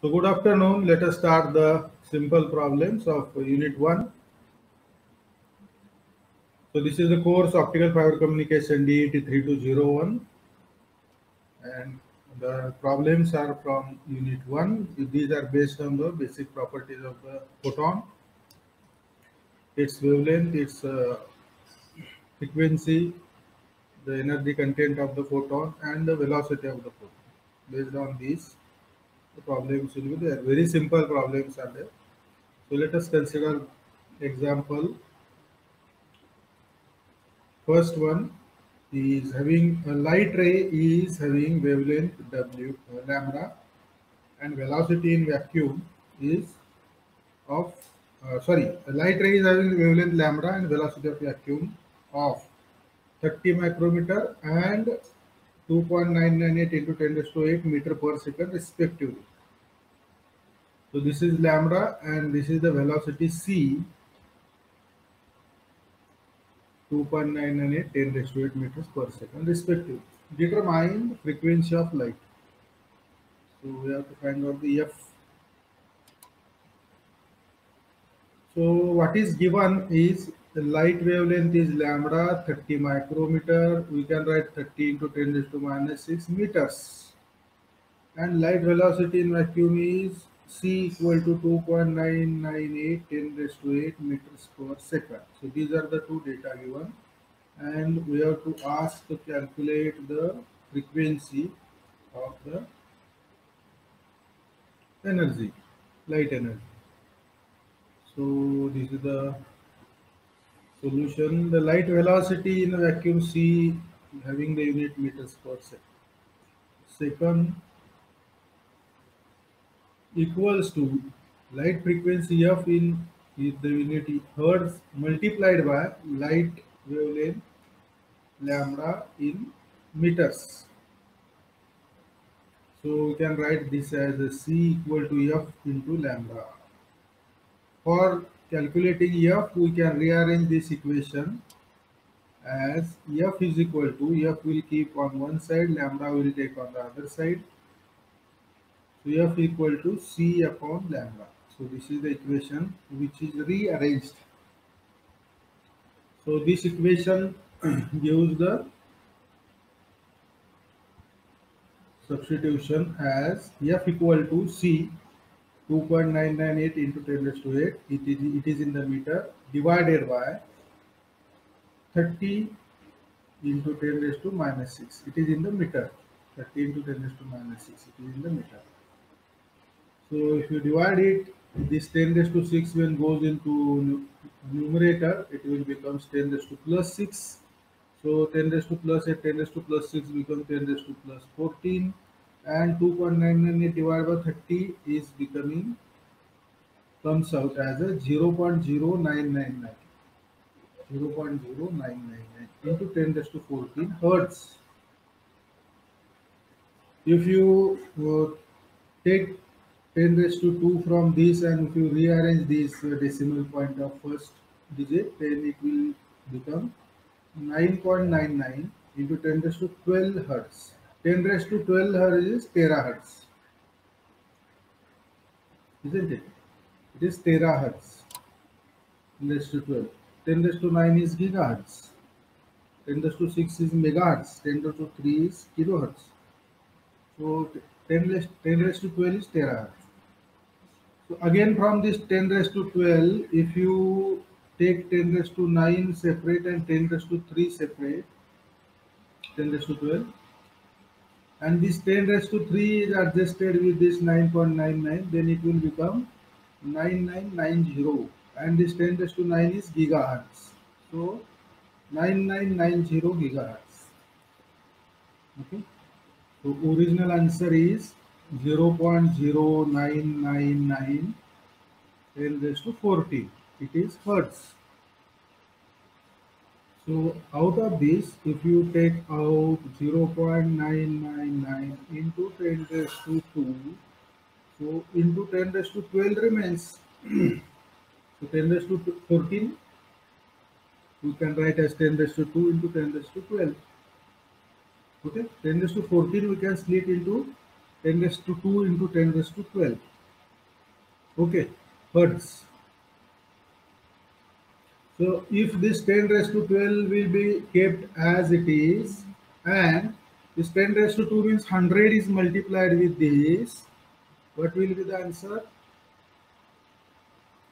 So good afternoon. Let us start the simple problems of Unit 1. So this is the course Optical Fiber Communication DET 3201 and the problems are from Unit 1. These are based on the basic properties of the photon, its wavelength, its frequency, the energy content of the photon and the velocity of the photon. Based on these, the problems will be there. Very simple problems are there. So let us consider example. First one is having a light ray is having wavelength w lambda and velocity in vacuum is of a light ray is having wavelength lambda and velocity of vacuum of 30 micrometer and 2.998 into 10 raised to 8 meter per second respectively. So this is lambda and this is the velocity c, 2.998 10 raised to 8 meters per second respectively. Determine frequency of light. So we have to find out the f. So what is given is the light wavelength is lambda 30 micrometer. We can write 30 into 10 raised to minus 6 meters. And light velocity in vacuum is c equal to 2.998 10 raised to 8 meters per second. So these are the two data given. And we have to ask to calculate the frequency of the energy, light energy. So this is the solution. The light velocity in a vacuum C having the unit meters per second. Second equals to light frequency f in the unit hertz multiplied by light wavelength lambda in meters. So we can write this as a C equal to f into lambda. For calculating f, we can rearrange this equation as f is equal to, f will keep on one side, lambda will take on the other side. So f equal to c upon lambda. So this is the equation which is rearranged. So this equation gives the substitution as f equal to c 2.998 into 10 raised to 8. It is in the meter divided by 30 into 10 raised to minus 6. It is in the meter. 30 into 10 raised to minus 6. It is in the meter. So if you divide it, this 10 raised to 6 when goes into numerator, it will become 10 raised to plus 6. So 10 raised to plus 8, 10 raised to plus 6 becomes 10 raised to plus 14. And 2.998 divided by 30 is becoming, comes out as a 0.0999. 0.0999 into 10 raised to 14 hertz. If you take 10 raised to 2 from this and if you rearrange this decimal point of first digit, then it will become 9.99 into 10 raised to 12 hertz. 10 raised to 12 hertz is terahertz, isn't it? It is terahertz. 10 raised to 12. 10 raised to 9 is gigahertz. 10 raised to 6 is megahertz. 10 raised to 3 is kilohertz. So 10 raised to 12 is terahertz. So again from this 10 raised to 12, if you take 10 raised to 9 separate and 10 raised to 3 separate, 10 raised to 12, and this 10 raised to 3 is adjusted with this 9.99, then it will become 9990, and this 10 raised to 9 is gigahertz. So 9990 gigahertz. Okay. So original answer is 0.0999 10 raised to 14. It is hertz. So out of this, if you take out 0.999 into 10 raised to 2, so into 10 raised to 12 remains. So 10 raised to 14, you can write as 10 raised to 2 into 10 raised to 12. Okay, 10 raised to 14 we can split into 10 raised to 2 into 10 raised to 12. Okay, hertz. So if this 10 raised to 12 will be kept as it is, and this 10 raised to 2 means 100 is multiplied with this, what will be the answer?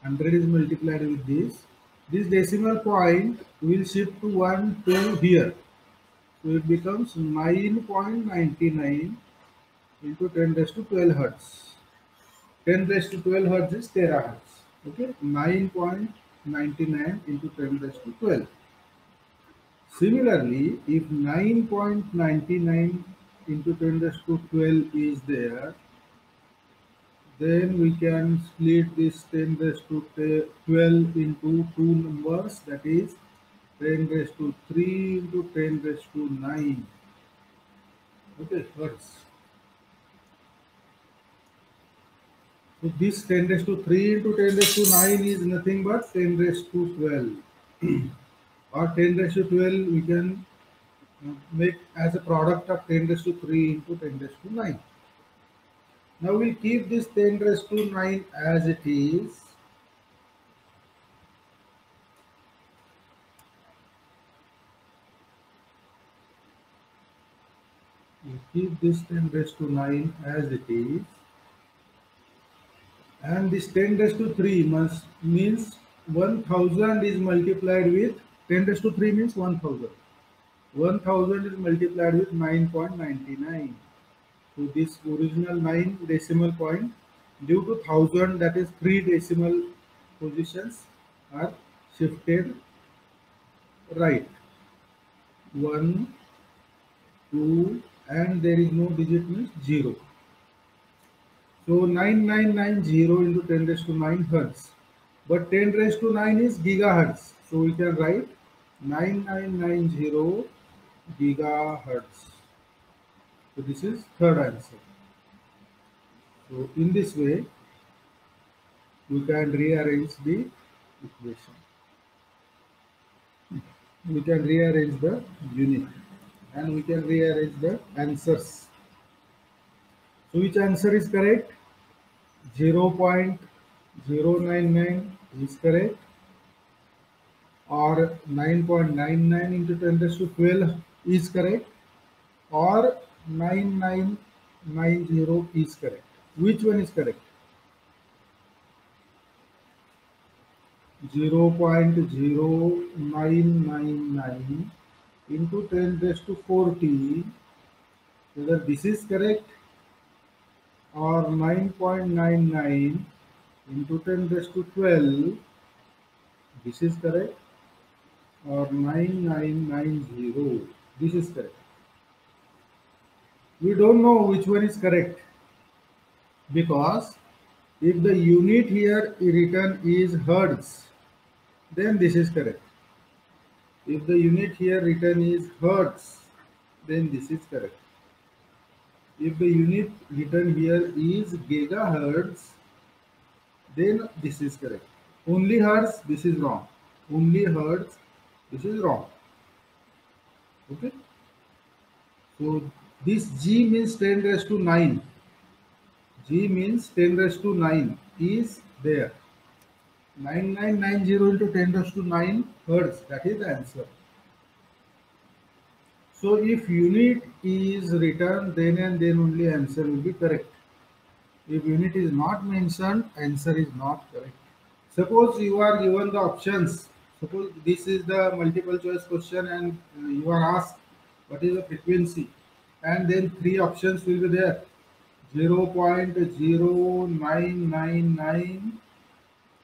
100 is multiplied with this decimal point will shift to 1, 2 here. So it becomes 9.99 into 10 raised to 12 hertz. 10 raised to 12 hertz is terahertz. Okay, 9.99 into 10 raised to 12. Similarly, if 9.99 into 10 raised to 12 is there, then we can split this 10 raised to 12 into two numbers, that is 10 raised to 3 into 10 raised to 9. Okay, hertz. So this 10 raised to 3 into 10 raised to 9 is nothing but 10 raised to 12. Or 10 raised to 12 we can make as a product of 10 raised to 3 into 10 raised to 9. Now we'll keep this 10 raised to 9 as it is. We'll keep this 10 raised to 9 as it is. And this 10 raised to 3 means 1000 is multiplied with 10 raised to 3 means 1000. 1000 is multiplied with 9.99. So this original 9 decimal point, due to 1000, that is 3 decimal positions are shifted right. 1, 2, and there is no digit means 0. So 9990 into 10 raised to 9 hertz. But 10 raised to 9 is gigahertz. So we can write 9990 gigahertz. So this is third answer. So in this way, we can rearrange the equation. We can rearrange the unit and we can rearrange the answers. So which answer is correct? 0.099 is correct, or 9.99 into 10 raised to 12 is correct, or 9990 is correct. Which one is correct? 0.0999 into 10 raised to 14, whether this is correct, or 9.99 into 10 raised to 12, this is correct, or 9990, this is correct. We don't know which one is correct, because if the unit here written is hertz, then this is correct. If the unit here written is hertz, then this is correct. If the unit written here is gigahertz, then this is correct. Only hertz, this is wrong. Only hertz, this is wrong. Okay. So this G means 10 raised to 9. G means 10 raised to 9 is there. 9990 into 10 raised to 9 hertz, that is the answer. So if unit is written, then and then only answer will be correct. If unit is not mentioned, answer is not correct. Suppose you are given the options. Suppose this is the multiple choice question and you are asked what is the frequency, and then three options will be there. 0.0999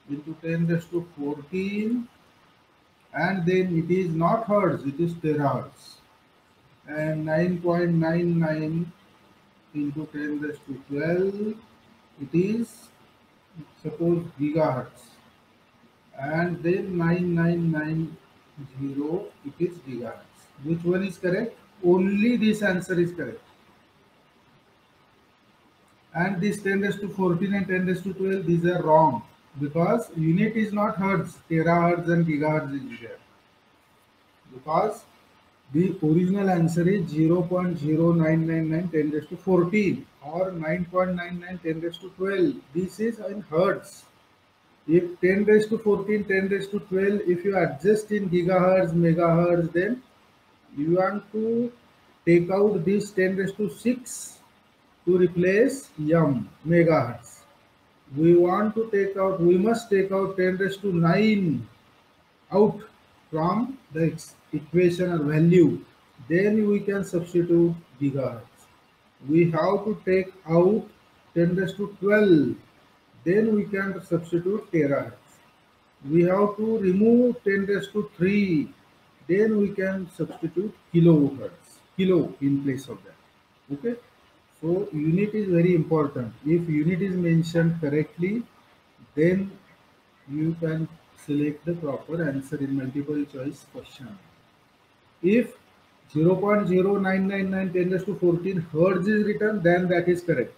into 10 raised to 14, and then it is not hertz, it is terahertz, and 9.99 into 10 raised to 12, it is suppose gigahertz, and then 9990, it is gigahertz. Which one is correct? Only this answer is correct. And this 10 raised to 14 and 10 raised to 12, these are wrong, because unit is not hertz, terahertz and gigahertz is there. Because The original answer is 0.0999 10 raised to 14 or 9.99 10 raised to 12. This is in hertz. If 10 raised to 14, 10 raised to 12, if you adjust in gigahertz, megahertz, then you want to take out this 10 raised to 6 to replace megahertz. We must take out 10 raised to 9 out from the equation or value, then we can substitute gigahertz. We have to take out 10 raised to 12, then we can substitute terahertz. We have to remove 10 raised to 3, then we can substitute kilohertz, kilo in place of that. Okay, so unit is very important. If unit is mentioned correctly, then you can select the proper answer in multiple choice question. If 0.0999 10 raised to 14 hertz is written, then that is correct.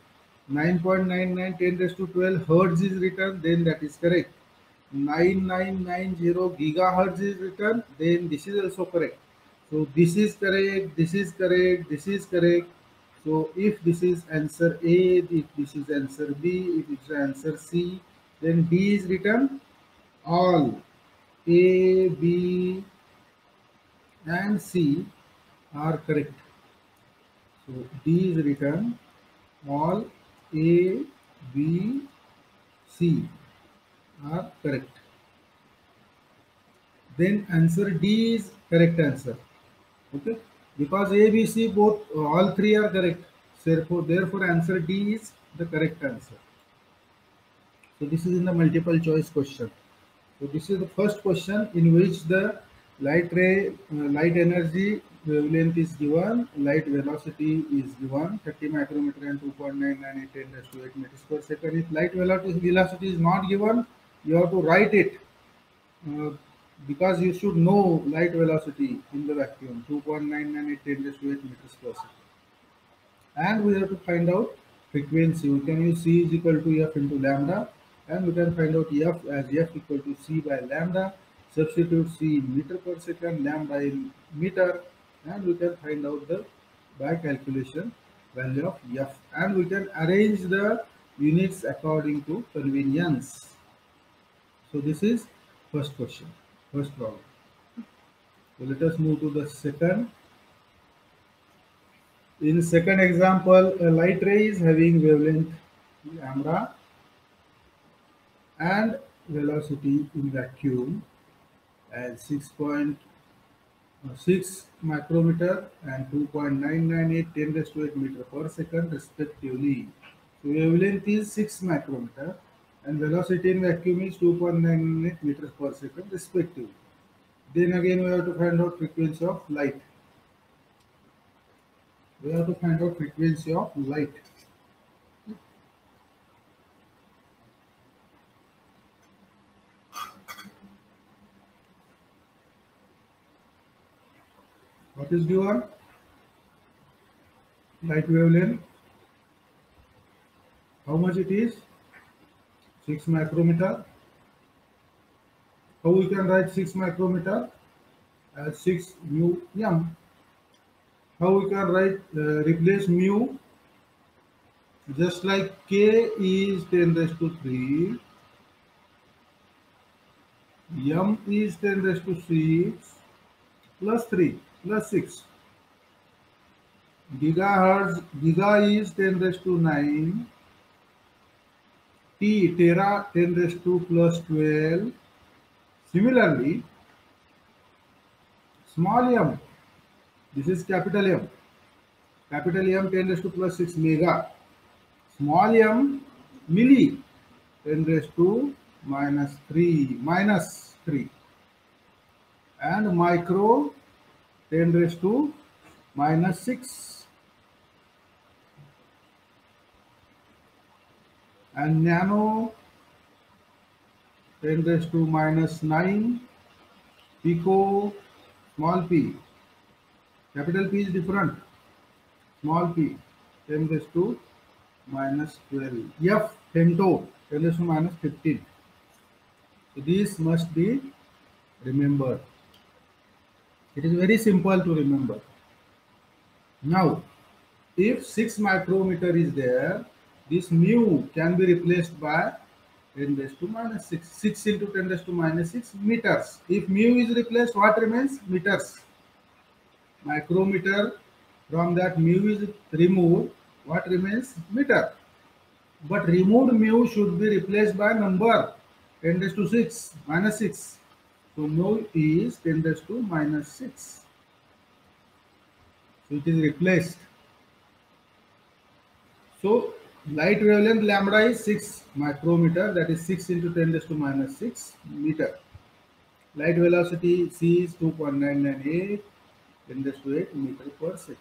9.99 10 raised to 12 hertz is written, then that is correct. 9990 gigahertz is written, then this is also correct. So this is correct, this is correct, this is correct. So if this is answer A, if this is answer B, if it's answer C, then D is written. All A, B, and C are correct. So D is written. All A, B, C are correct. Then answer D is correct answer. Okay, because A, B, C both all three are correct. Therefore answer D is the correct answer. So this is in the multiple choice question. So this is the first question in which the light energy wavelength is given, light velocity is given, 30 micrometer and 2.998 10 raised to 8 meters per second. If light velocity is not given, you have to write it uh, because you should know light velocity in the vacuum, 2.998 10 raised to 8 meters per second. And we have to find out frequency. We can use C is equal to F into lambda, and we can find out F as F equal to C by lambda. Substitute C in meter per second, lambda in meter, and we can find out the by calculation value of F, and we can arrange the units according to convenience. So this is first question, first problem. So let us move to the second. In second example, a light ray is having wavelength lambda and velocity in vacuum as 6.6 micrometer and 2.998 10 raised to 8 meter per second respectively. So wavelength is 6 micrometer and velocity in vacuum is 2.998 meters per second respectively. Then again we have to find out frequency of light. We have to find out frequency of light. What is given? Light wavelength. How much it is? 6 micrometer. How we can write 6 micrometer as 6 mu m? How we can write replace mu? Just like k is 10 raised to 3, m is 10 raised to 6 plus 3 plus 6. Gigahertz, giga is 10 raised to 9, tera 10 raised to plus 12. Similarly, small m, this is capital M. Capital M 10 raised to plus 6 mega. Small m milli 10 raised to minus 3 and micro 10 raised to minus 6 and nano 10 raised to minus 9, pico small p, capital P is different, small p 10 raised to minus 12, f femto 10 raised to minus 15. So these must be remembered. It is very simple to remember. Now, if 6 micrometer is there, this mu can be replaced by 10 raised to minus 6. 6 into 10 raised to minus 6 meters. If mu is replaced, what remains? Meters. Micrometer, from that mu is removed, what remains? Meter. But removed mu should be replaced by number 10 raised to 6 minus 6. So mu is 10 raised to minus 6. So it is replaced. So light wavelength lambda is 6 micrometer, that is 6 into 10 raised to minus 6 meter. Light velocity c is 2.998 10 raised to 8 meter per second.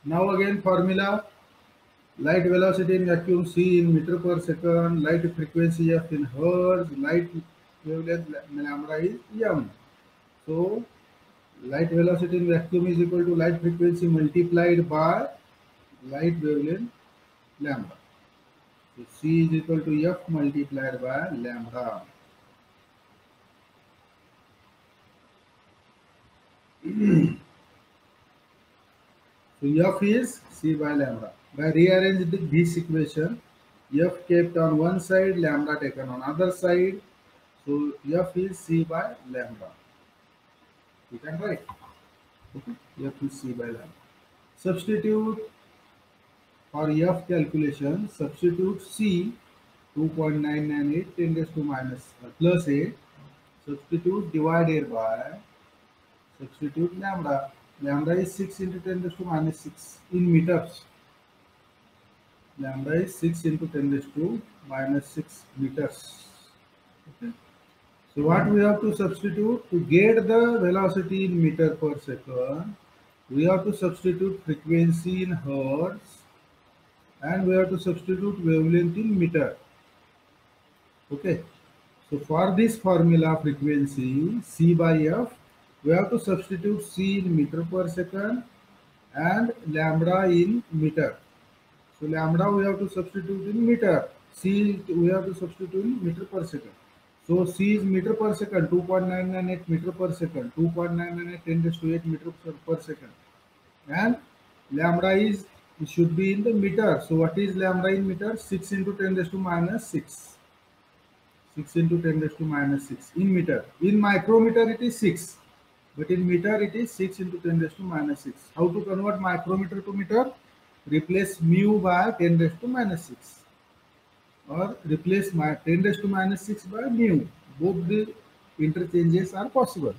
Now again formula, light velocity in vacuum c in meter per second, light frequency f in hertz, light wavelength lambda is m. So light velocity in vacuum is equal to light frequency multiplied by light wavelength lambda. So c is equal to f multiplied by lambda. So f is c by lambda. By rearranging this equation, f kept on one side, lambda taken on other side. So f is c by lambda. You can write. Okay. F is c by lambda. Substitute for f calculation. Substitute c 2.998 10 raised to minus plus 8. Substitute divided by substitute lambda. Lambda is 6 into 10 raised to minus 6 in meters. Lambda is 6 into 10 raised to minus 6 meters. Okay. So what we have to substitute to get the velocity in meter per second, we have to substitute frequency in hertz and we have to substitute wavelength in meter. Okay. So for this formula frequency c by f, we have to substitute c in meter per second and lambda in meter. So lambda we have to substitute in meter, c we have to substitute in meter per second. So c is meter per second, 2.998 meter per second, 2.998 10 raised to 8 meter per second. And lambda is, it should be in the meter. So what is lambda in meter? 6 into 10 raised to minus 6. 6 into 10 raised to minus 6 in meter. In micrometer it is 6. But in meter it is 6 into 10 raised to minus 6. How to convert micrometer to meter? Replace mu by 10 raised to minus 6. Or replace my 10 raised to minus 6 by mu. Both the interchanges are possible.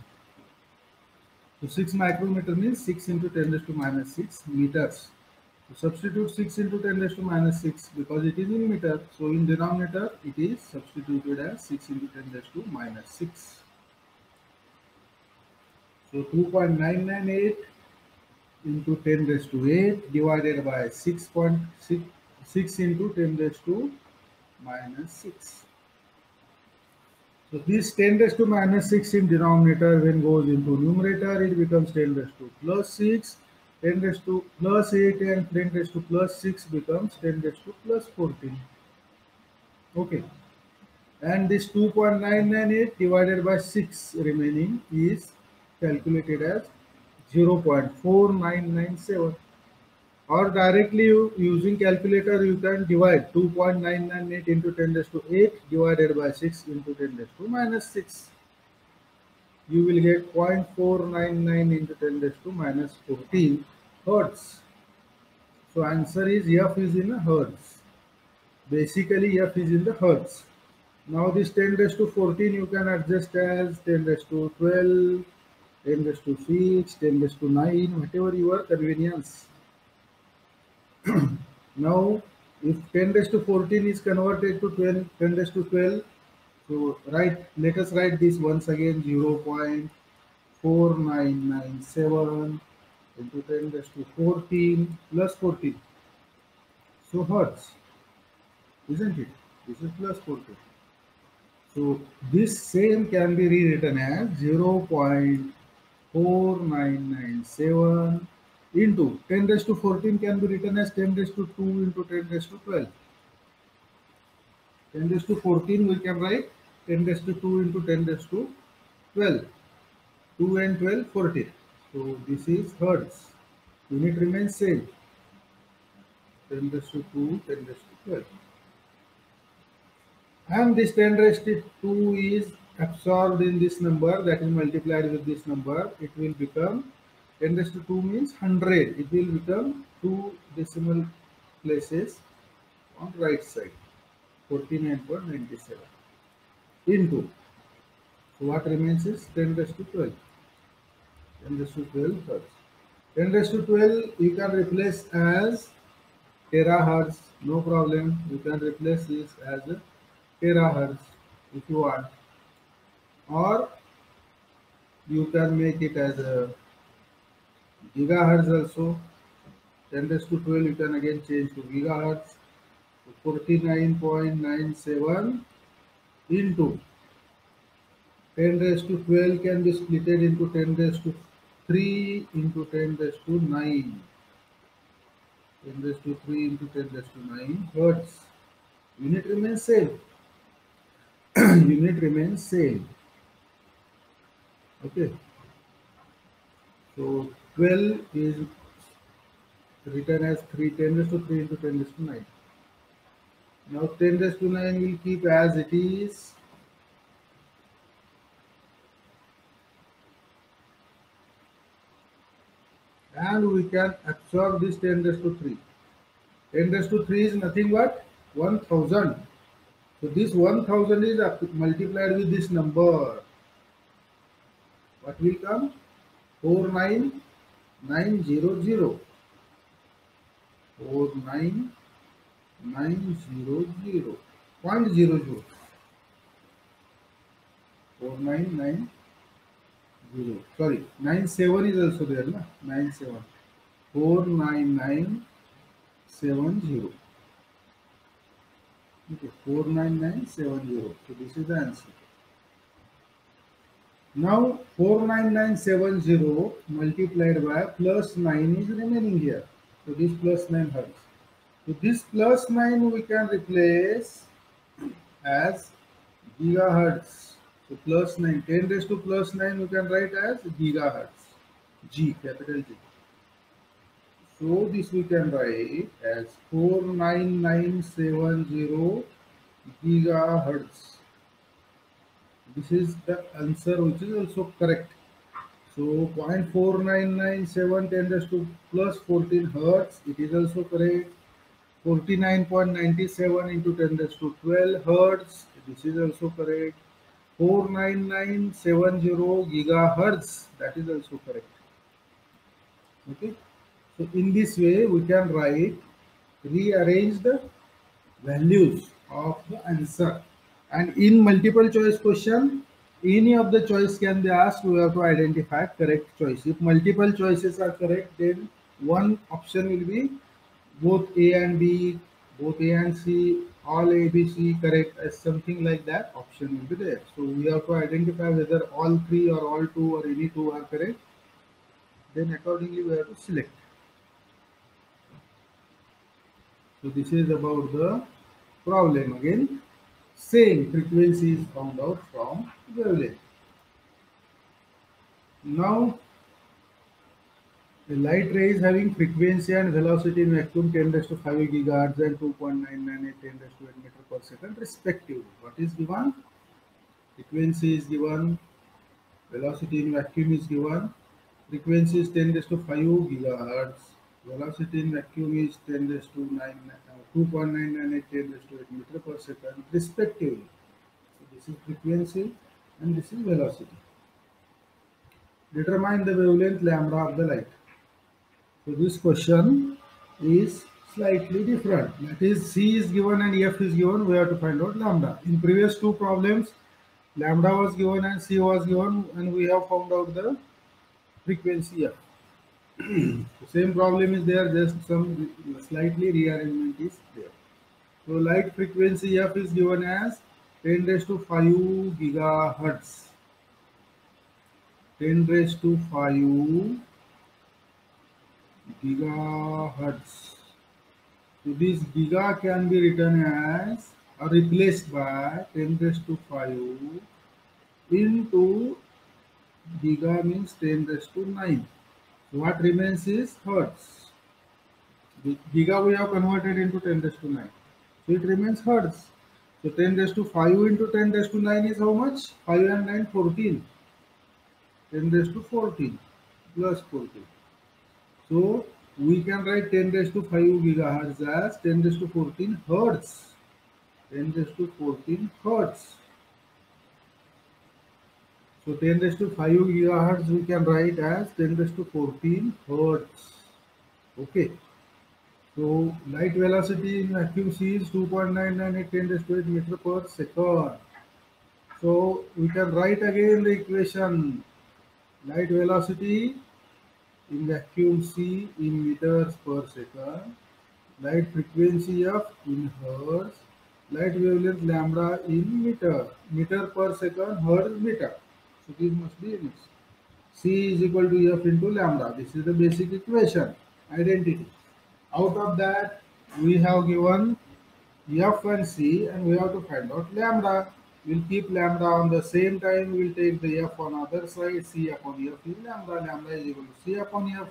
So 6 micrometer means 6 into 10 raised to minus 6 meters. So substitute 6 into 10 raised to minus 6 because it is in meter. So in denominator it is substituted as 6 into 10 raised to minus 6. So 2.998 into 10 raised to 8 divided by 6.6 into 10 raised to minus 6. So this 10 raised to minus 6 in denominator when goes into numerator, it becomes 10 raised to plus 6, 10 raised to plus 8 and 10 raised to plus 6 becomes 10 raised to plus 14. Okay. And this 2.998 divided by 6 remaining is calculated as 0.4997. Or directly using calculator you can divide 2.998 into 10 raised to 8 divided by 6 into 10 raised to minus 6. You will get 0.499 into 10 raised to minus 14 hertz. So answer is f is in hertz. Basically f is in the hertz. Now this 10 raised to 14 you can adjust as 10 raised to 12, 10 raised to 6, 10 raised to 9, whatever your convenience. Now, if 10 raised to 14 is converted to 10 raised to 12, so let us write this once again 0.4997 into 10 raised to 14 plus 14. So hertz, isn't it? This is plus 14. So this same can be rewritten as 0.4997 into 10 raised to 14 can be written as 10 raised to 2 into 10 raised to 12. 10 raised to 14 we can write 10 raised to 2 into 10 raised to 12. 2 and 12, 14. So this is hertz. Unit remains same. 10 raised to 2, 10 raised to 12. And this 10 raised to 2 is absorbed in this number, that is multiplied with this number. It will become 10 raised to 2 means 100. It will become 2 decimal places on right side, 49.97 into. So what remains is 10 raised to 12. 10 raised to 12 hertz. 10 raised to 12 you can replace as terahertz, no problem. You can replace this as a terahertz if you want, or you can make it as a gigahertz also. 10 raised to 12 you can again change to gigahertz. So 49.97 into 10 raised to 12 can be split into 10 raised to 3 into 10 raised to 9. 10 raised to 3 into 10 raised to 9 hertz. Unit remains same. Unit remains same. Okay. So 12 is written as 3, 10 raised to 3 into 10 raised to 9. Now 10 raised to 9 will keep as it is. And we can absorb this 10 raised to 3. 10 raised to 3 is nothing but 1000. So this 1000 is multiplied with this number. What will come? 49900. 49900. 0.00. 4990. Sorry, 97 is also there, na? 97. 49970. Okay, 49970. So this is the answer. Now 49970 multiplied by plus 9 is remaining here. So this plus 9 hertz. So this plus 9 we can replace as gigahertz. So plus 9, 10 raised to plus 9 we can write as gigahertz. G, capital G. So this we can write as 49970 gigahertz. This is the answer which is also correct. So 0.4997 10 raised to plus 14 hertz, it is also correct. 49.97 into 10 raised to 12 hertz, this is also correct. 49970 gigahertz, that is also correct. Okay. So in this way we can rearrange the values of the answer. And in multiple choice question, any of the choice can be asked. We have to identify correct choice. If multiple choices are correct, then one option will be both A and B, both A and C, all A, B, C correct, as something like that option will be there. So we have to identify whether all three or all two or any two are correct. Then accordingly we have to select. So this is about the problem again. Same frequency is found out from wavelength. Now, the light ray is having frequency and velocity in vacuum 10 raised to 5 gigahertz and 2.998 10 raised to 8 meter per second respectively. What is given? Frequency is given, velocity in vacuum is given. Frequency is 10 raised to 5 gigahertz. Velocity in vacuum is 10 raised to 2.998 10 raised to 8 meter per second respectively. So this is frequency and this is velocity. Determine the wavelength lambda of the light. So this question is slightly different. That is, C is given and F is given. We have to find out lambda. In previous two problems, lambda was given and C was given, and we have found out the frequency F. The same problem is there, just some slightly rearrangement is there. So light frequency F is given as 10 raised to 5 gigahertz. 10 raised to 5 gigahertz. So this giga can be written as or replaced by 10 raised to 5 into Giga means 10 raised to 9. So what remains is hertz. Giga we have converted into 10 raised to 9. So it remains hertz. So 10 raised to 5 into 10 raised to 9 is how much? 5 and 9, 14. 10 raised to 14 plus 14. So we can write 10 raised to 5 gigahertz as 10 raised to 14 hertz. 10 raised to 14 hertz. So 10 raised to 5 gigahertz we can write as 10 raised to 14 hertz. Okay. So light velocity in vacuum C is 2.998 10 raised to 8 meter per second. So we can write again the equation. Light velocity in vacuum C in meters per second. Light frequency F in hertz. Light wavelength lambda in meter. Meter per second, hertz meter. So this must be units. C is equal to F into lambda. This is the basic equation, identity. Out of that, we have given F and C and we have to find out lambda. We'll keep lambda on the same time. We'll take the F on other side. C upon F is lambda. Lambda is equal to C upon F.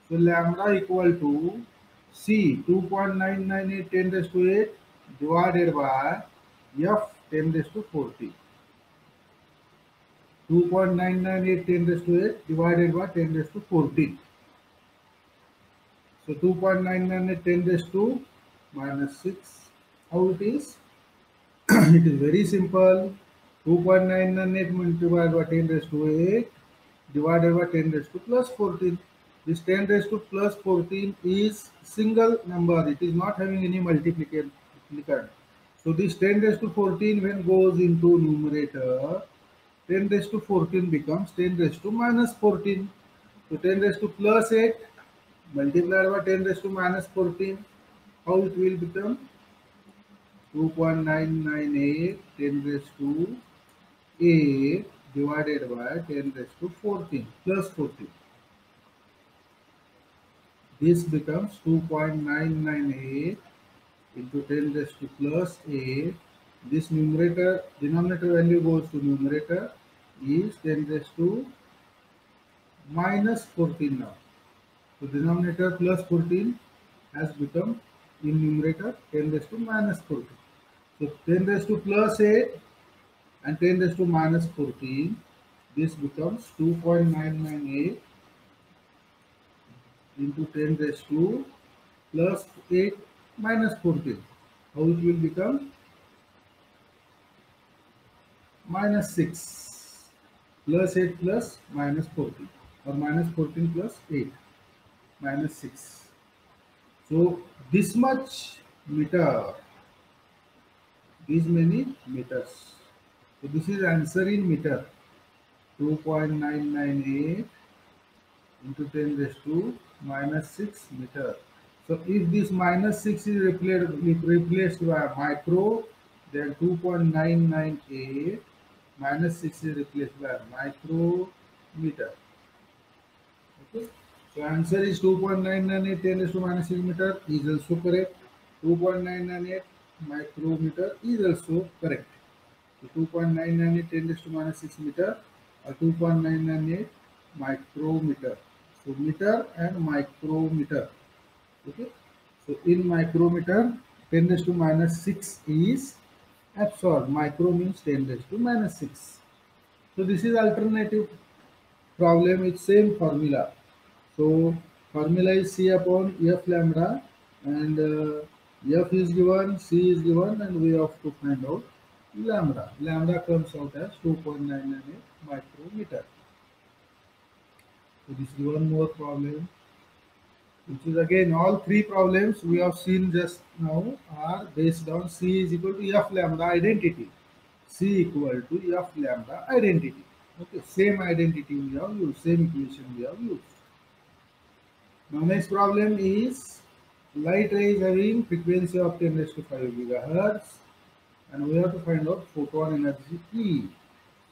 So lambda equal to C 2.998 10 raised to 8 divided by F 10 raised to 40. 2.998 10 raised to 8 divided by 10 raised to 14. So 2.998 10 raised to minus 6. How it is? It is very simple. 2.998 multiplied by 10 raised to 8 divided by 10 raised to plus 14. This 10 raised to plus 14 is single number. It is not having any multiplicand. So this 10 raised to 14 when goes into numerator, 10 raised to 14 becomes 10 raised to minus 14. So 10 raised to plus 8 multiplied by 10 raised to minus 14. How it will become? 2.998 10 raised to 8 divided by 10 raised to 14 plus 14. This becomes 2.998 into 10 raised to plus 8. This denominator value goes to numerator is 10 raised to minus 14 now. So denominator plus 14 has become in numerator 10 raised to minus 14. So 10 raised to plus 8 and 10 raised to minus 14. This becomes 2.998 into 10 raised to plus 8 minus 14. How it will become? Minus 6 plus 8 plus minus 14 or minus 14 plus 8 minus 6. So this much meter, these many meters. So this is answer in meter. 2.998 into 10 raised to minus 6 meter. So if this minus 6 is replaced by micro, then 2.998 minus 6 is replaced by micrometer. Okay. So answer is 2.998 10 raised to minus 6 meter is also correct. 2.998 micrometer is also correct. So 2.998 10 raised to minus 6 meter or 2.998 micrometer. So meter and micrometer. Okay. So in micrometer 10 raised to minus 6 is absorbed. Micro means 10 raised to minus 6. So this is alternative problem with same formula. So formula is C upon F lambda and F is given, C is given and we have to find out lambda. Lambda comes out as 2.998 micrometer. So this is one more problem, which is again all three problems we have seen just now are based on C is equal to F lambda identity. C equal to F lambda identity. Okay, same identity we have used, same equation we have used. Now next problem is light ray is having frequency of 10 raised to 5 gigahertz and we have to find out photon energy E.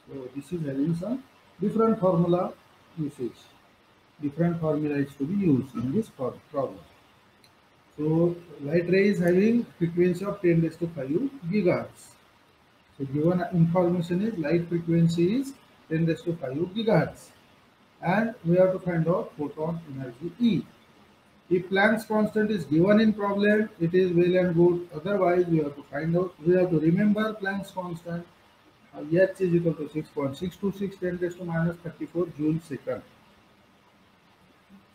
So this is having some different formula usage. Different formula is to be used in this problem. So light ray is having frequency of 10 raised to 5 gigahertz. So given information is light frequency is 10 raised to 5 gigahertz. And we have to find out photon energy E. If Planck's constant is given in problem, it is well and good. Otherwise, we have to find out, we have to remember Planck's constant. H is equal to 6.626 10 raised to minus 34 joules second.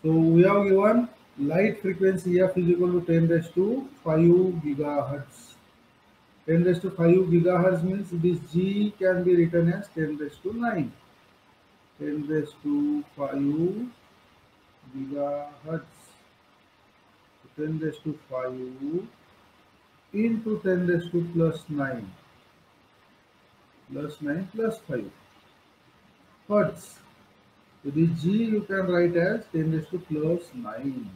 So we have given light frequency F is equal to 10 raised to 5 gigahertz. 10 raised to 5 gigahertz means this G can be written as 10 raised to 9. 10 raised to 5 gigahertz. 10 raised to 5 into 10 raised to plus 9 plus 5 hertz. So the G you can write as 10 raised to plus 9.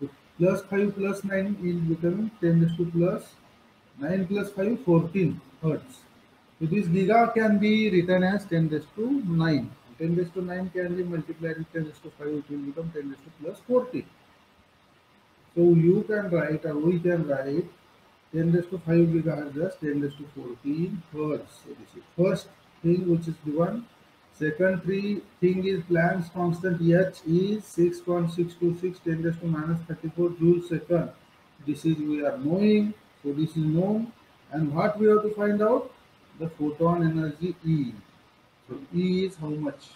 So plus 5 plus 9 is becoming 10 raised to plus 9 plus 5 14 hertz. So this giga can be written as 10 raised to 9. 10 raised to 9 can be multiplied with 10 raised to 5, it will become 10 raised to plus 40. So you can write, or we can write 10 raised to 5 gigahertz as 10 raised to 14 hertz. So this is first thing which is given. Second thing is Planck's constant H is 6.626 10 raised to minus 34 joules second. This is we are knowing, so this is known. And what we have to find out? The photon energy E. So E is how much?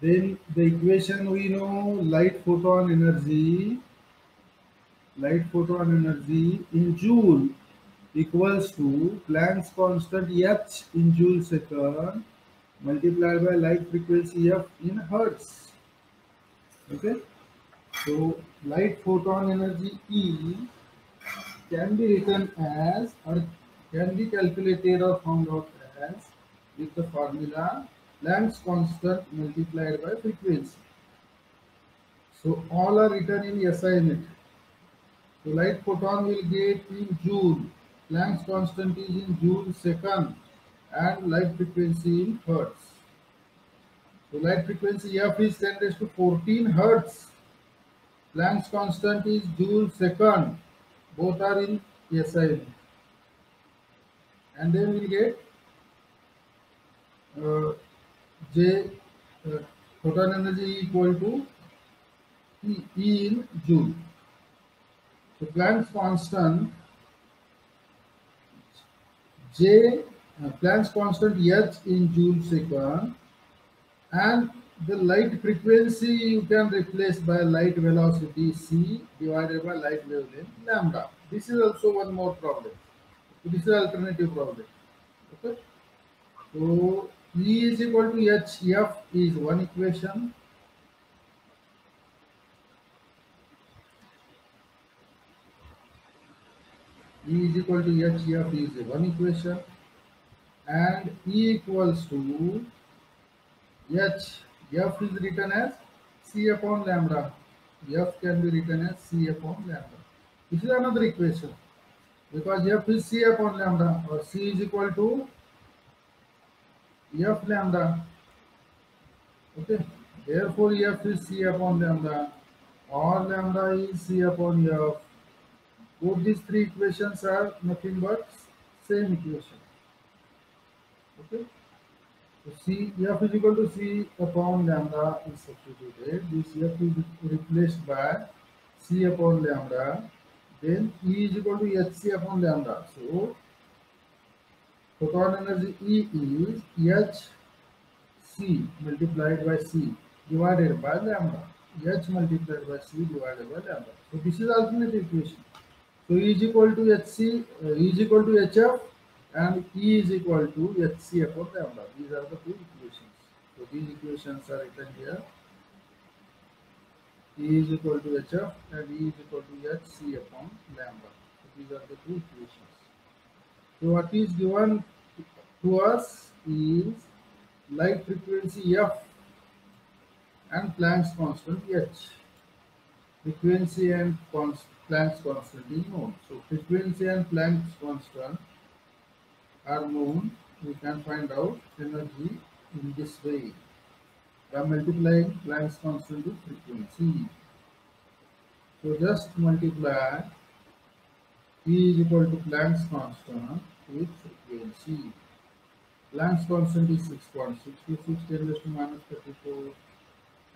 Then the equation we know, light photon energy in joule equals to Planck's constant H in joule second multiplied by light frequency F in hertz. Okay, so light photon energy E can be written as, or can be calculated or found out as, with the formula Planck's constant multiplied by frequency. So all are written in SI unit. So light photon will get in joule. Planck's constant is in joule second and light frequency in hertz. So light frequency F is 10 raised to 14 hertz. Planck's constant is joule second. Both are in SI unit. And then we get J photon energy equal to E in joule. So Planck's constant Planck's constant H in joule second, and the light frequency you can replace by light velocity C divided by light wavelength lambda. This is also one more problem. This is alternative problem. Okay. So E is equal to H. F is one equation. E is equal to H. F is one equation, and E equals to H. F is written as C upon lambda. F can be written as C upon lambda. This is another equation because F is C upon lambda, or C is equal to F lambda. Okay. Therefore, F is C upon lambda, or lambda is C upon F. Both these three equations are nothing but same equation. Okay. So C F is equal to C upon lambda is substituted. This F is replaced by C upon lambda. Then E is equal to Hc upon lambda. So photon energy E is Hc multiplied by C divided by lambda. H multiplied by C divided by lambda. So this is alternative equation. So E is equal to Hc, E is equal to Hf, and E is equal to Hc upon lambda. These are the two equations. So these equations are written here. E is equal to Hf and E is equal to Hc upon lambda. So these are the two equations. So what is given to us is light frequency F and Planck's constant H. Frequency and Planck's constant is known. So frequency and Planck's constant are known. We can find out energy in this way by multiplying Planck's constant with frequency. So just multiply E is equal to Planck's constant with frequency. Planck's constant is 6.626 10 raised to minus 34,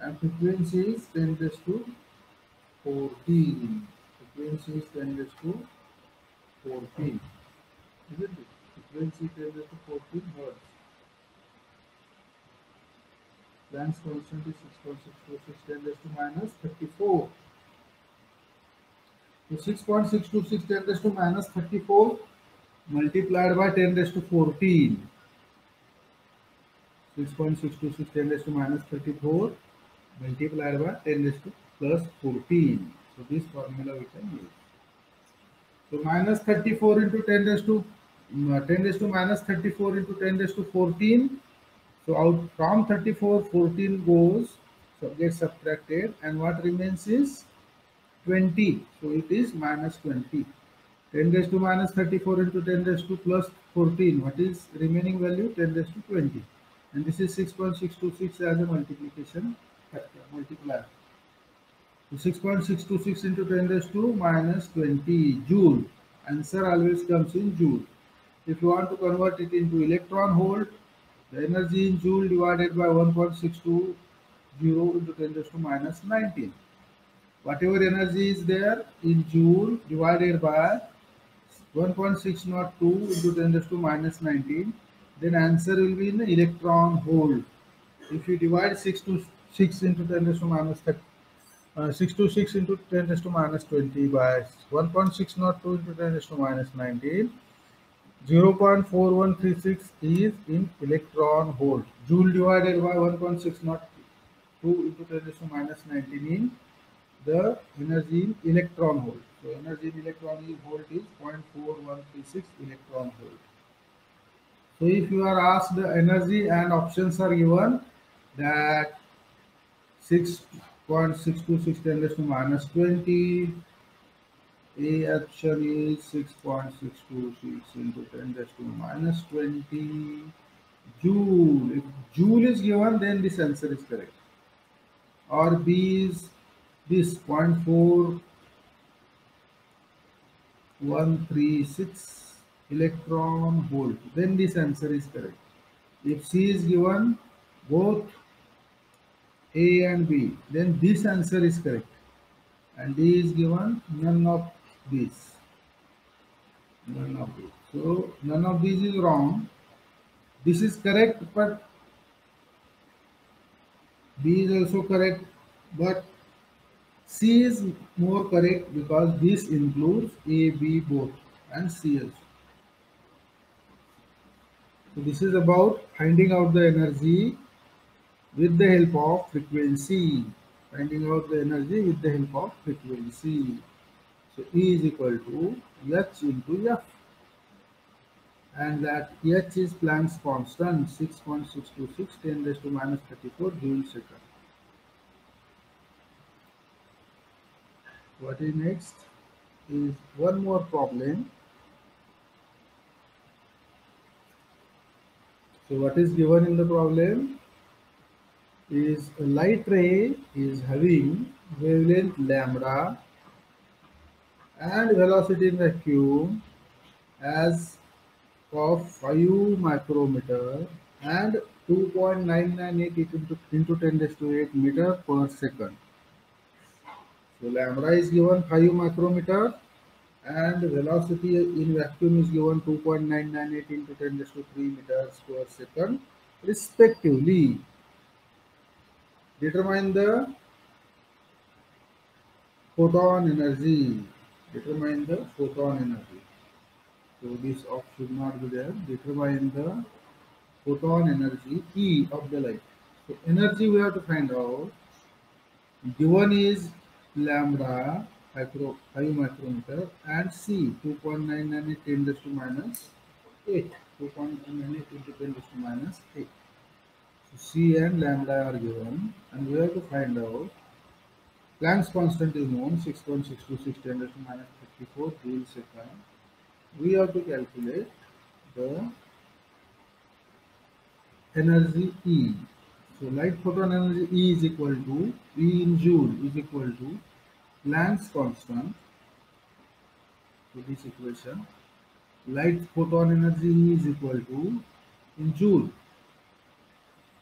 and frequency is 10 raised to 14. Frequency is 10 raised to 14. Isn't it? Frequency 10 raised to 14 hertz. Planck's constant is 6.626 10 raised to minus 34. So 6.626 10 raised to minus 34 multiplied by 10 raised to 14. 6.626 10 raised to minus 34 multiplied by 10 raised to plus 14. So this formula we can use. So minus 34 into 10 raised to 10 raised to minus 34 into 10 raised to 14. So out from 34, 14 goes, so gets subtracted, and what remains is 20. So it is minus 20. 10 raised to minus 34 into 10 raised to plus 14. What is remaining value? 10 raised to 20. And this is 6.626 as a multiplication factor, multiplier. So 6.626 into 10 raised to minus 20 joule. Answer always comes in joule. If you want to convert it into electron volt, the energy in joule divided by 1.620 into 10 raised to minus 19. Whatever energy is there in joule divided by 1.602 into 10 raised to minus 19, then answer will be in electron volt. If you divide 6 to 6 into 10 raised to minus 30, 6 to 6 into 10 raised to minus 20 by 1.602 into 10 raised to minus 19, 0.4136 is in electron volt. Joule divided by 1.602 into 10 raised to minus 19 in the energy in electron volt. So energy in electron volt is 0.4136 electron volt. So if you are asked the energy and options are given that 6.626 10 raised to minus 20, A option is 6.626 into 10 raised to minus 20 joule. If joule is given, then this answer is correct. Or B is this 0.4136 electron volt, then this answer is correct. If C is given both A and B, then this answer is correct. And D is given none of these. None of these. So none of these is wrong. This is correct, but B is also correct, but C is more correct because this includes A, B both and C also. So this is about finding out the energy with the help of frequency. Finding out the energy with the help of frequency. So E is equal to H into F. And that H is Planck's constant, 6.626 10 raised to minus 34 joule second. What is next is one more problem. So what is given in the problem is a light ray is having wavelength lambda and velocity in vacuum as of 5 micrometer and 2.998 into 10 raised to 8 meter per second. So lambda is given 5 micrometer and velocity in vacuum is given 2.998 into 10 raised to 3 meters per second respectively. Determine the photon energy. Determine the photon energy. So this off should not be there. Determine the photon energy E of the light. So energy we have to find out. Given is lambda 5 micrometer and C 2.998 10 raised to minus 8. 2.998 into 10 raised to minus 8. So C and lambda are given and we have to find out. Planck's constant is known 6.626 10 raised to minus 54 joule second. We have to calculate the energy E. So light photon energy E is equal to E in joule is equal to Planck's constant. So this equation light photon energy is equal to, in joule,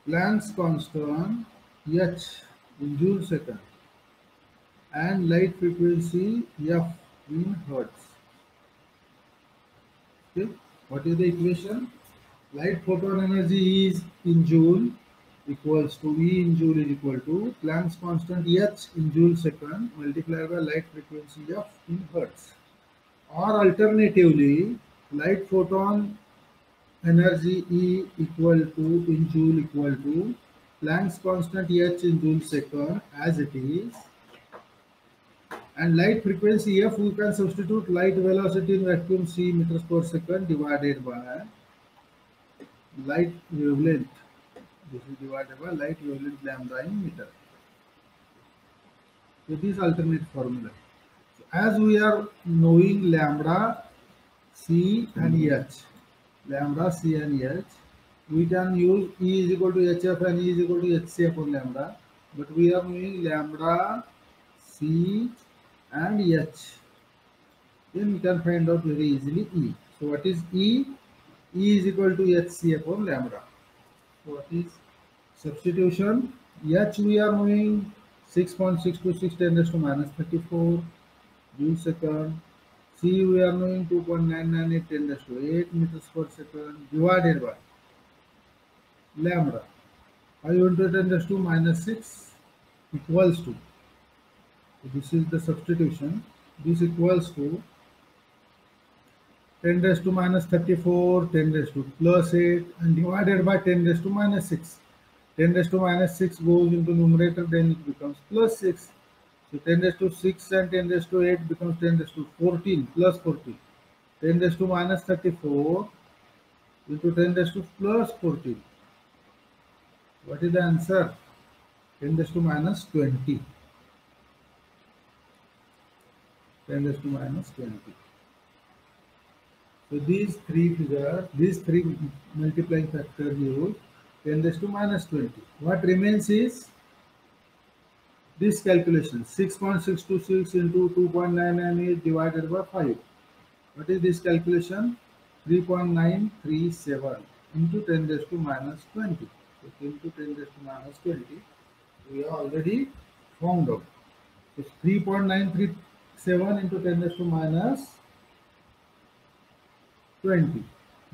Planck's constant h in joule second, and light frequency f in hertz. Okay, what is the equation? Light photon energy is in joule equals to E in joule is equal to Planck's constant h in joule second multiplied by light frequency f in hertz. Or alternatively, light photon energy E equal to in joule equal to Planck's constant h in joule second as it is, and light frequency f we can substitute light velocity in vacuum c meters per second divided by light wavelength. This is divided by light wavelength lambda in meter. So this alternate formula. So as we are knowing lambda c and h, lambda c and h, we can use E is equal to hf and E is equal to hc upon lambda. But we are knowing lambda c and h. Then we can find out very easily E. So what is E? E is equal to hc upon lambda. So what is substitution? H we are knowing 6.626 10 raised to minus 34 joule second. C we are knowing 2.998 10 raised to 8 meters per second divided by lambda 5 into 10 raised to minus 6 equals to, so this is the substitution, this equals to 10 raised to minus 34, 10 raised to plus 8 and divided by 10 raised to minus 6. 10 raised to minus 6 goes into numerator, then it becomes plus 6. So 10 raised to 6 and 10 raised to 8 becomes 10 raised to 14 plus 14. 10 raised to minus 34 into 10 raised to plus 14. What is the answer? 10 raised to minus 20. 10 raised to minus 20. So these three figures, these three multiplying factors use 10 raised to minus 20. What remains is this calculation, 6.626 into 2.998 divided by 5. What is this calculation? 3.937 into 10 raised to minus 20. So into 10 raised to minus 20, we are already found out. So 3.937 into 10 raised to minus 20.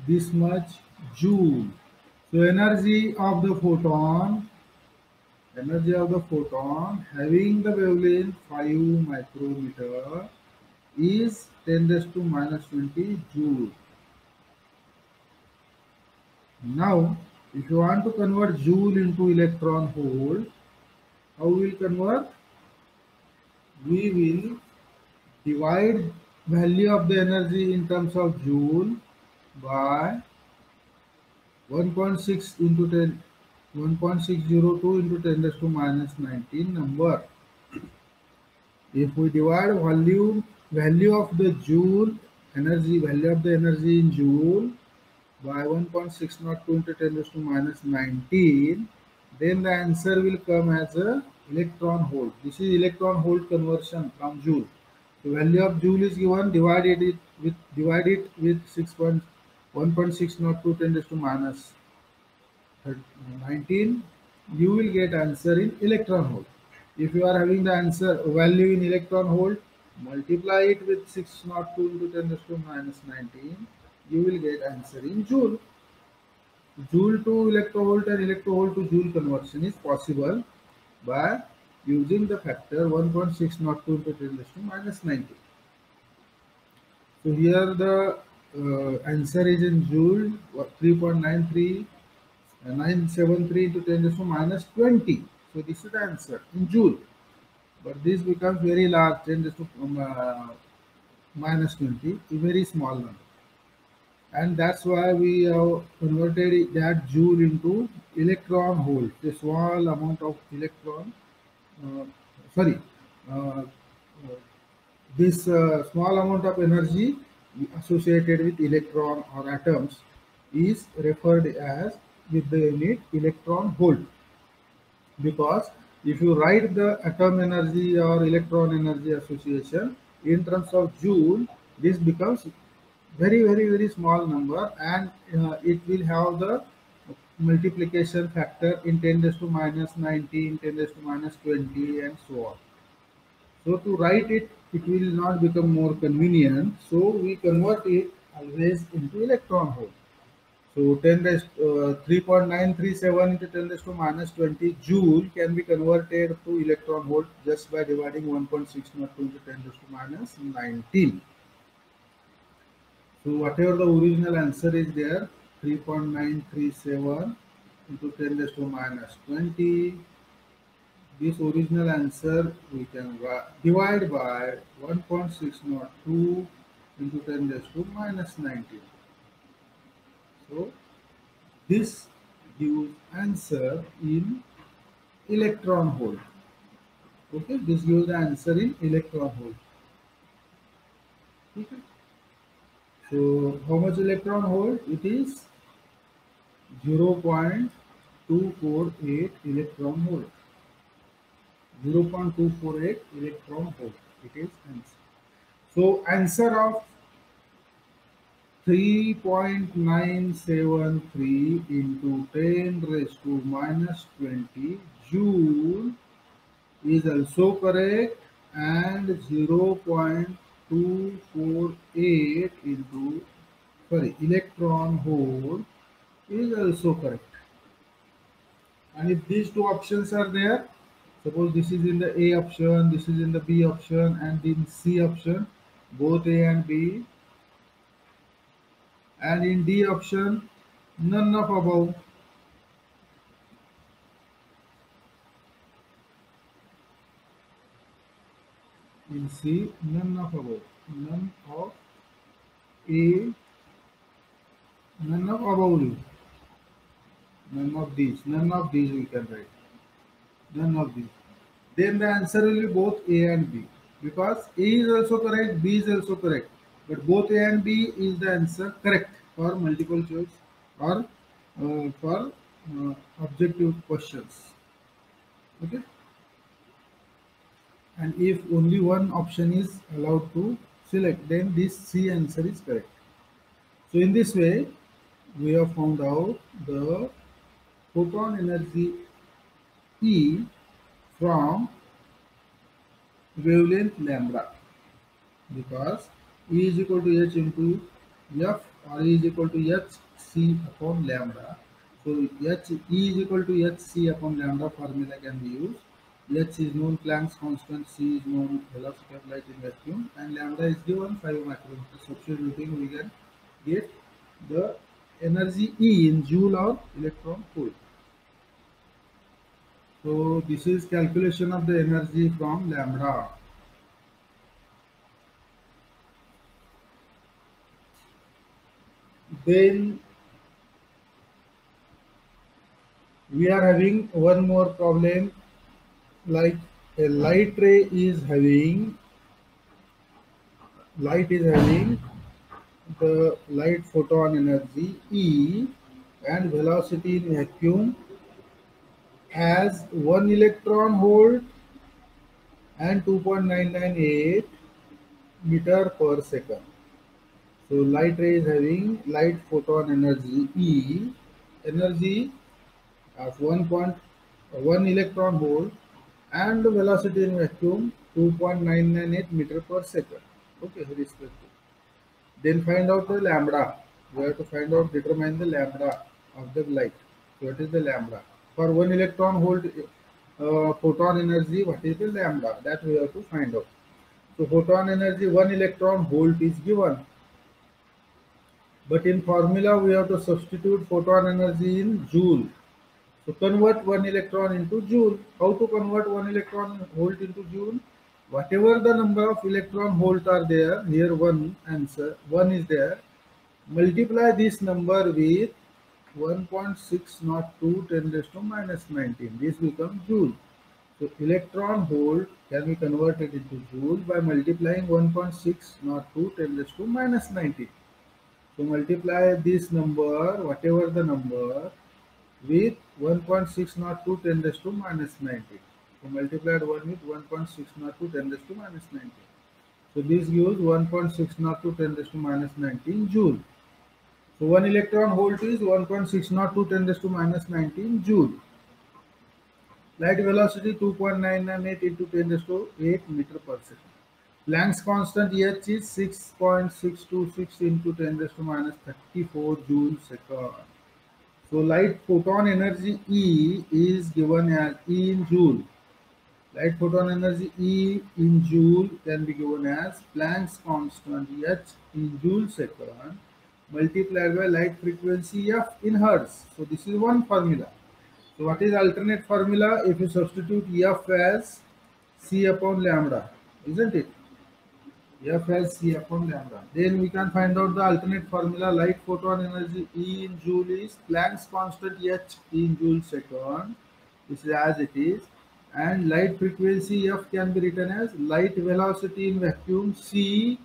This much joule. So energy of the photon having the wavelength 5 micrometer is 10 raised to minus 20 joule. Now, if you want to convert joule into electron volt, how we will convert? We will divide value of the energy in terms of joule by 1.6 into 10, 1.602 into 10 raised to minus 19 number. If we divide value of the joule energy, value of the energy in joule by 1.602 into 10 raised to minus 19, then the answer will come as a electron volt. This is electron volt conversion from joule. The value of joule is given, divide it with 1.602 10 raised to minus 19, you will get answer in electron volt. If you are having the answer value in electron volt, multiply it with 602 into 10 raised to minus 19, you will get answer in joule. Joule to electrovolt and electrovolt to joule conversion is possible by using the factor 1.602 into 10 raised to minus 19. So here the answer is in joule 3.973 into 10 raised to minus 20. So this is the answer in joule. But this becomes very large, 10 raised to minus 20, a very small number. And that's why we have converted that joule into electron volt, a small amount of electron, this small amount of energy associated with electron or atoms is referred as with the unit electron volt, because if you write the atom energy or electron energy association in terms of joule, this becomes very small number, and it will have the multiplication factor in 10 raised to minus 19, 10 raised to minus 20, and so on. So to write it, it will not become more convenient. So we convert it always into electron volt. So 3.937 into 10 raised to minus 20 joule can be converted to electron volt just by dividing 1.602 into 10 raised to minus 19. So whatever the original answer is there, 3.937 into 10 raised to minus 20. This original answer we can divide by 1.602 into 10 raised to minus 19. So this gives answer in electron volt. Okay, this gives the answer in electron volt. Okay. So how much electron volt? It is 0.248 electron volt. 0.248 electron volt. It is answer. So answer of 3.973 into 10 raised to minus 20 joule is also correct, and 0.248 into electron volt is also correct. And if these two options are there, suppose this is in the A option, this is in the B option, and in C option, both A and B, and in D option, none of above. In C, none of above. None of A, none of above. None of these. None of these we can write. None of these. Then the answer will be both A and B. Because A is also correct, B is also correct. But both A and B is the answer correct for multiple choice or for objective questions. Okay. And if only one option is allowed to select, then this C answer is correct. So in this way, we have found out the photon energy E from wavelength lambda, because E is equal to H into F, or E is equal to Hc upon lambda. So E is equal to Hc upon lambda formula can be used. H is known Planck's constant, C is known velocity of light in vacuum, and lambda is given 5 micrometers. Substituting, we can get the energy E in joule or electron volt. So this is calculation of the energy from lambda. Then we are having one more problem, like a light is having the light photon energy E and velocity in vacuum as 1 electron volt and 2.998 meter per second. So light ray is having light photon energy E, energy of 1.1 electron volt, and the velocity in vacuum 2.998 meter per second. Okay, respective. Then find out the lambda. We have to determine the lambda of the light. So what is the lambda? For 1 electron volt photon energy, what is the lambda? That we have to find out. So photon energy 1 electron volt is given. But in formula we have to substitute photon energy in joule. So convert 1 electron into joule. How to convert 1 electron volt into joule? Whatever the number of electron volt are there, here one answer, 1 is there. Multiply this number with 1.602 10 raised to minus 19. This becomes joule. So electron volt can be converted into joule by multiplying 1.602 10 raised to minus 19. So multiply this number, whatever the number, with 1.602 10 raised to minus 19. So multiplied 1 with 1.602 10 raised to minus 19. So this gives 1.602 10 raised to minus 19 joule. So 1 electron volt is 1.602 10 raised to minus 19 joule. Light velocity 2.998 into 10 raised to 8 meter per second. Planck's constant H is 6.626 into 10 raised to minus 34 joule second. So light photon energy E is given as E in joule. Light photon energy E in joule can be given as Planck's constant H in joule second multiplied by light frequency F in hertz. So this is one formula. So what is alternate formula? If you substitute F as C upon lambda, isn't it? F as C upon lambda. Then we can find out the alternate formula. Light photon energy E in joule is Planck's constant H in joule second. This is as it is. And light frequency F can be written as light velocity in vacuum C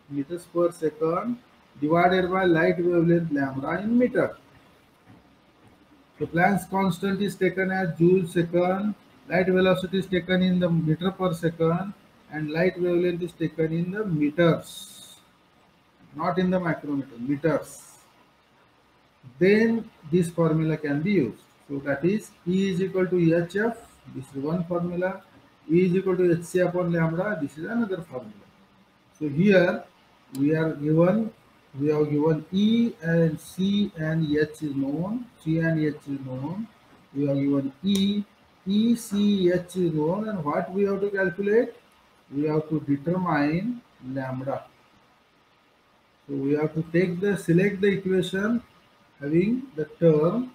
meters per second divided by light wavelength lambda in meter. So Planck's constant is taken as joule second, light velocity is taken in the meter per second, and light wavelength is taken in the meters, not in the micrometer, meters. Then this formula can be used. So that is E is equal to HF, this is one formula. E is equal to HC upon lambda, this is another formula. So here we have given E and C and H is known. C and H is known. We have given E, C, H is known, and what we have to calculate? We have to determine lambda. So we have to select the equation having the term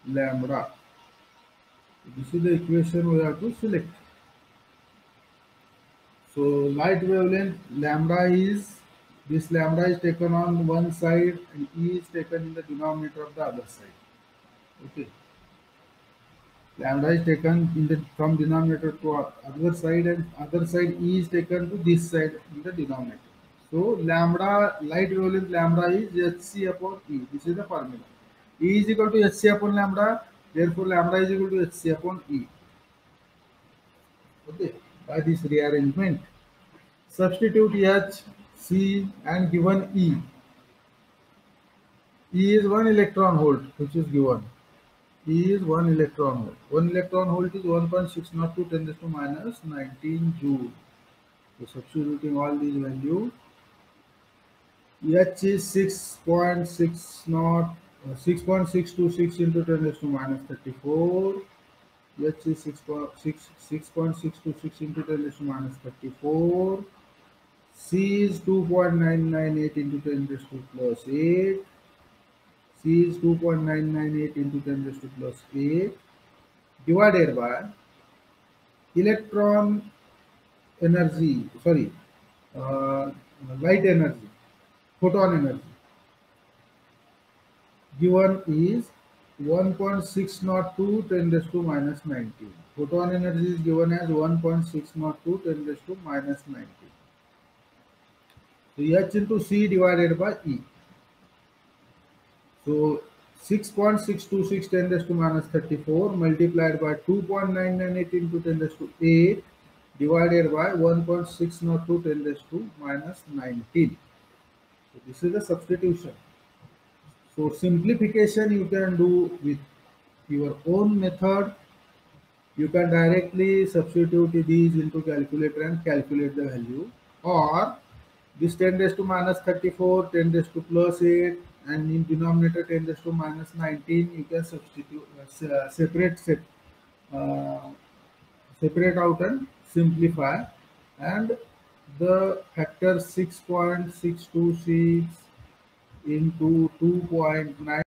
lambda. This is the equation we have to select. So light wavelength lambda is, this lambda is taken on one side and E is taken in the denominator of the other side. Okay. Lambda is taken from denominator to other side, and other side E is taken to this side in the denominator. So lambda, light wavelength lambda is Hc upon E. This is the formula. E is equal to Hc upon lambda. Therefore lambda is equal to Hc upon E. Okay. By this rearrangement, substitute H, C and given E. E is 1 electron volt, which is given. E is 1 electron volt. 1 electron volt is 1.602 10 raised to minus 19 joule. So substituting all these values, H is 6.626 into 10 raised to minus 34. H is 6.626 into 10 raised to minus 34. C is 2.998 into 10 raised to plus 8. C is 2.998 into 10 raised to plus 8 divided by electron energy, light energy, photon energy. Given is 1.602 10 raised to minus 19. Photon energy is given as 1.602 10 raised to minus 19. So H into C divided by E. So 6.626 10 raised to minus 34 multiplied by 2.998 into 10 raised to 8 divided by 1.602 10 raised to minus 19. So this is the substitution. So simplification you can do with your own method. You can directly substitute these into calculator and calculate the value, or this 10 raised to minus 34, 10 raised to plus 8, and in denominator 10 raised to minus 19, you can substitute, separate out and simplify, and the factor 6.626 into 2.9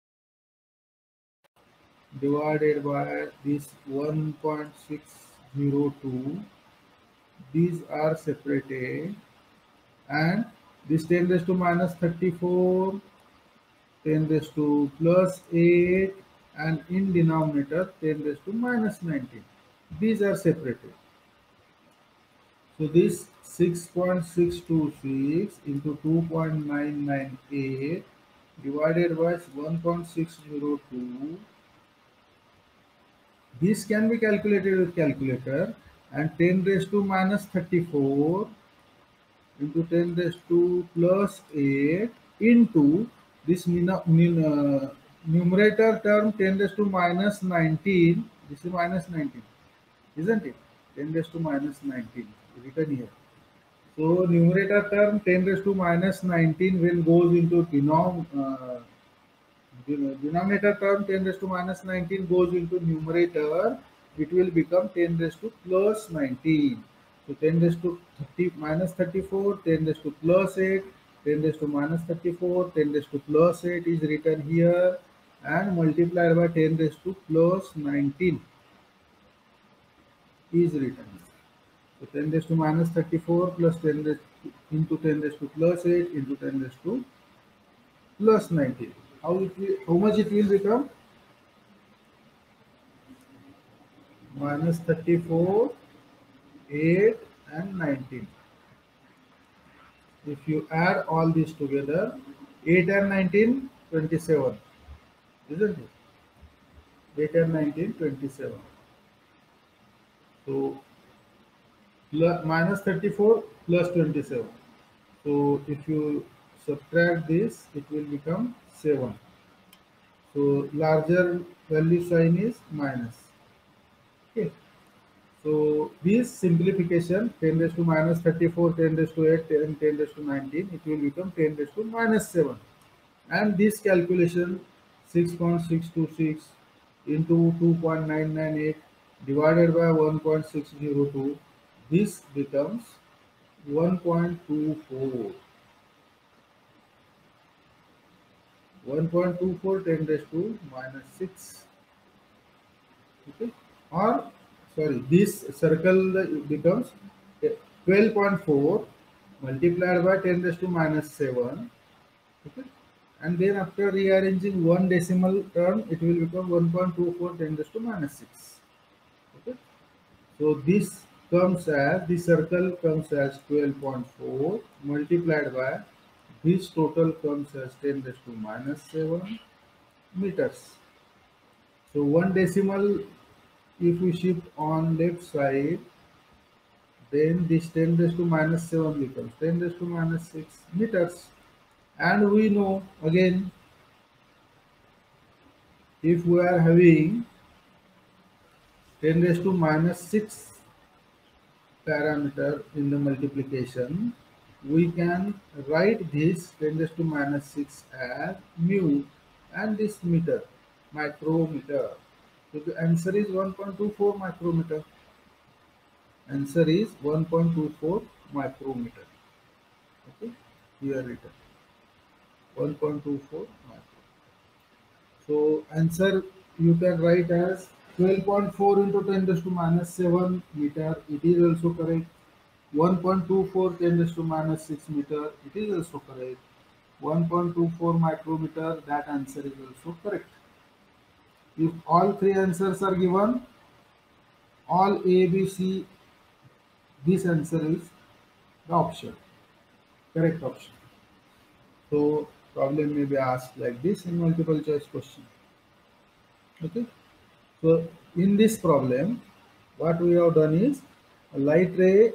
divided by this 1.602, these are separated, and this 10 raised to minus 34, 10 raised to plus 8, and in denominator 10 raised to minus 19. These are separated. So this 6.626 into 2.998 divided by 1.602. This can be calculated with calculator. and 10 raised to minus 34 into 10 raised to plus 8 into this numerator term 10 raised to minus 19. This is minus 19, isn't it? 10 raised to minus 19 written here. So numerator term 10 raised to minus 19 when goes into denominator term 10 raised to minus 19 goes into numerator, it will become 10 raised to plus 19. So 10 raised to 30 minus 34, 10 raised to plus 8, 10 raised to minus 34, 10 raised to plus 8 is written here and multiplied by 10 raised to plus 19 is written here. So 10 raised to minus 34 plus 10 raised to, into 10 raised to plus 8 into 10 raised to plus 19. How much it will become? Minus 34, 8 and 19. If you add all these together, 8 and 19, 27. Isn't it? 8 and 19, 27. So minus 34 plus 27. So if you subtract this, it will become 7. So larger value sign is minus. Okay. So this simplification 10 raised to minus 34, 10 raised to 8, 10 raised to 19, it will become 10 raised to minus 7. And this calculation 6.626 into 2.998 divided by 1.602, this becomes 1.24. 1.24 10 raised to minus 6. Okay. Or sorry, this circle becomes 12.4 multiplied by 10 raised to minus 7. Okay. And then after rearranging one decimal term, it will become 1.24 10 raised to minus 6. Okay. So this comes as, the circle comes as 12.4 multiplied by, this total comes as 10 raised to minus 7 meters. So one decimal, if we shift on left side, then this 10 raised to minus 7 becomes 10 raised to minus 6 meters. And we know again, if we are having 10 raised to minus 6 parameter in the multiplication, we can write this 10 raised to minus 6 as mu and this meter, micrometer. So the answer is 1.24 micrometer. Answer is 1.24 micrometer. Okay, here written 1.24 micrometer. So answer you can write as 12.4 into 10 raised to minus 7 meter. It is also correct. 1.24 10 raised to minus 6 meter. It is also correct. 1.24 micrometer. That answer is also correct. If all three answers are given, all A, B, C, this answer is the option, correct option. So problem may be asked like this in multiple choice question. Okay. So in this problem, what we have done is a light ray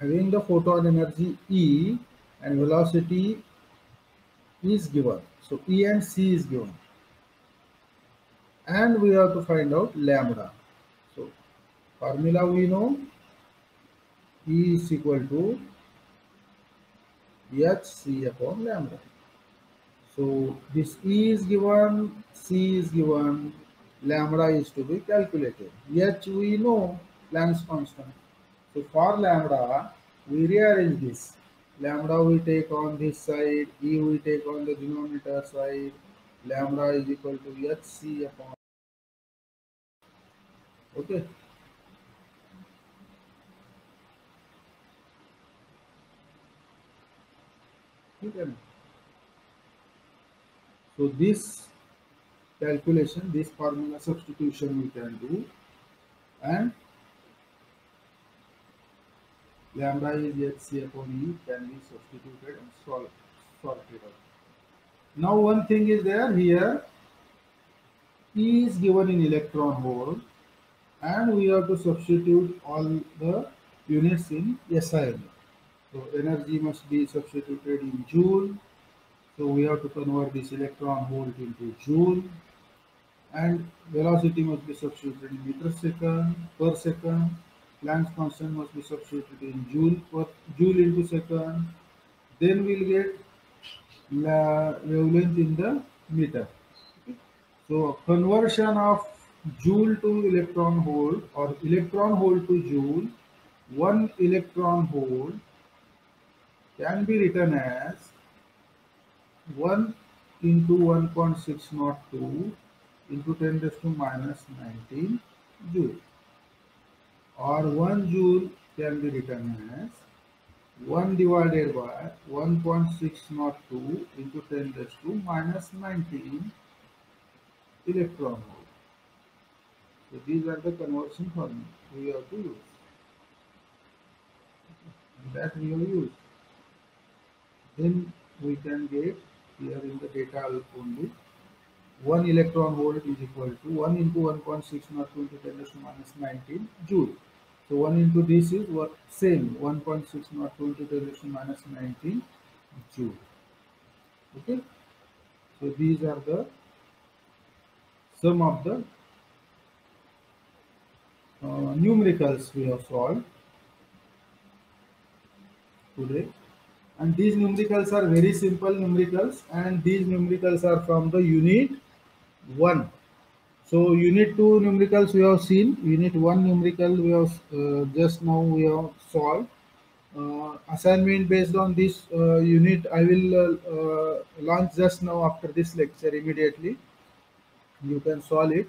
having the photon energy E and velocity is given. So E and C is given. And we have to find out lambda. So formula we know, E is equal to hc upon lambda. So this E is given, C is given, lambda is to be calculated. H we know, Planck's constant. So for lambda, we rearrange this. Lambda we take on this side, E we take on the denominator side. Lambda is equal to hc upon. Okay. Okay. So this calculation, this formula substitution we can do, and lambda is hc upon E can be substituted and sorted out. Now one thing is there here, E is given in electron volt and we have to substitute all the units in SI. So energy must be substituted in joule. So we have to convert this electron volt into joule, and velocity must be substituted in meter second per second. Planck's constant must be substituted in joule into second. Then we'll get wavelength in the meter. So conversion of joule to electron volt or electron volt to joule, one electron volt can be written as 1 into 1.602 into 10 raised to minus 19 joule, or 1 joule can be written as 1 divided by 1.602 into 10 raised to minus 19 electron volt. So these are the conversion formulas we have to use. That we have used. Then we can get here in the data only 1 electron volt is equal to 1 into 1.602 into 10 raised to minus 19 joule. So 1 into this is what same 1.602 into 10 raised to minus 19 joule. Okay. So these are the sum of the numericals we have solved today, and these numericals are very simple numericals, and these numericals are from the unit 1. So unit 2 numericals we have seen, unit 1 numerical we have just now we have solved. Assignment based on this unit I will launch just now after this lecture immediately. You can solve it,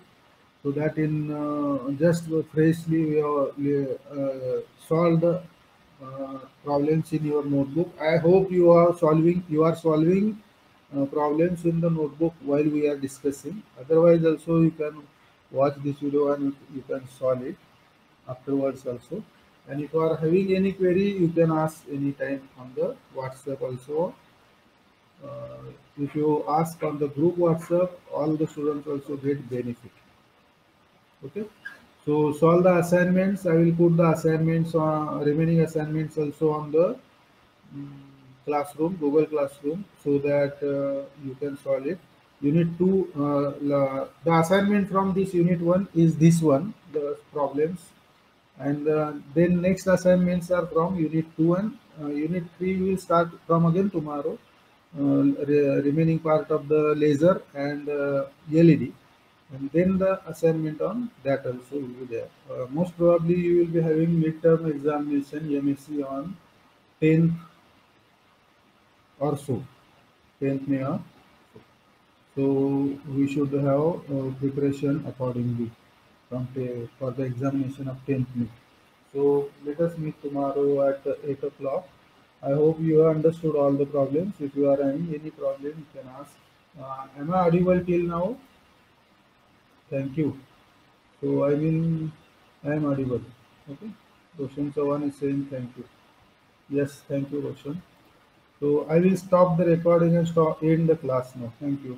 so that in just freshly we have solved the problems in your notebook. I hope you are solving problems in the notebook while we are discussing. Otherwise also you can watch this video and you can solve it afterwards also. And if you are having any query, you can ask anytime on the WhatsApp also. If you ask on the group WhatsApp, all the students also get benefit. Okay. So solve the assignments. I will put the assignments on remaining assignments also on the mm, classroom, Google Classroom, so that you can solve it. Unit 2, the assignment from this unit 1 is this one, the problems, and then next assignments are from unit 2, and unit 3 will start from again tomorrow. Remaining part of the laser and LED, and then the assignment on that also will be there. Most probably you will be having midterm examination MSc on 10th or so, 10th May or so. So we should have preparation accordingly for the examination of 10th May. So let us meet tomorrow at 8 o'clock. I hope you have understood all the problems. If you are having any problem, you can ask. Am I audible till now? Thank you. So I am audible. Okay. Roshan Chavan is saying thank you. Yes, thank you, Roshan. So I will stop the recording and end the class now. Thank you.